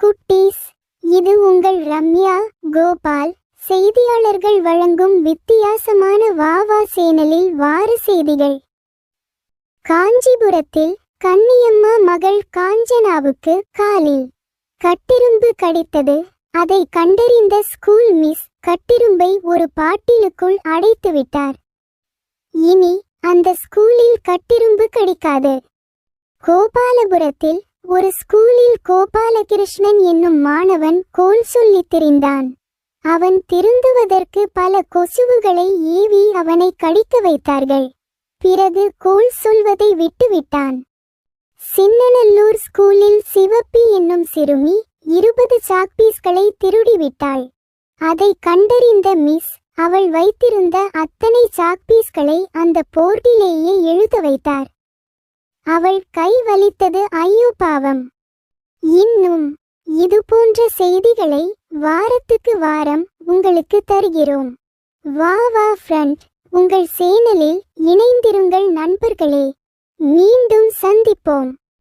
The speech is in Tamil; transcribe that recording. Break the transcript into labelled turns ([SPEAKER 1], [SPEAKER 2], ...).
[SPEAKER 1] குட்டீஸ், இது உங்கள் ரம்யா கோபால். செய்தியாளர்கள் வழங்கும் வித்தியாசமான வாவா சேனலில் வார செய்திகள். காஞ்சிபுரத்தில் கன்னியம்மா மகள் காஞ்சனாவுக்கு காலில் கட்டிரும்பு கடித்தது. அதை கண்டறிந்த ஸ்கூல் மிஸ் கட்டிரும்பை ஒரு பாட்டிலுக்குள் அடைத்துவிட்டார். இனி அந்த ஸ்கூலில் கட்டிரும்பு கடிக்காது. கோபாலபுரத்தில் ஒரு ஸ்கூலில் கோபாலகிருஷ்ணன் என்னும் மாணவன் கோல் சொல்லித் திரிந்தான். அவன் திருந்துவதற்கு பல கொசுவுகளை ஏவி அவனை கடிக்க வைத்தார்கள். பிறகு கோல் சொல்வதை விட்டுவிட்டான். சின்னநல்லூர் ஸ்கூலில் சிவப்பி என்னும் சிறுமி 20 சாக்பீஸ்களை திருடிவிட்டாள். அதை கண்டறிந்த மிஸ் அவள் வைத்திருந்த அத்தனை சாக்பீஸ்களை அந்த போர்டிலேயே எழுத வைத்தார். அவள் கை வலித்தது. ஐயோ பாவம். இன்னும் இதுபோன்ற செய்திகளை வாரத்துக்கு வாரம் உங்களுக்கு தருகிறோம். வா ஃப்ரெண்ட், உங்கள் சேனலில் இணைந்திருங்கள் நண்பர்களே. மீண்டும் சந்திப்போம்.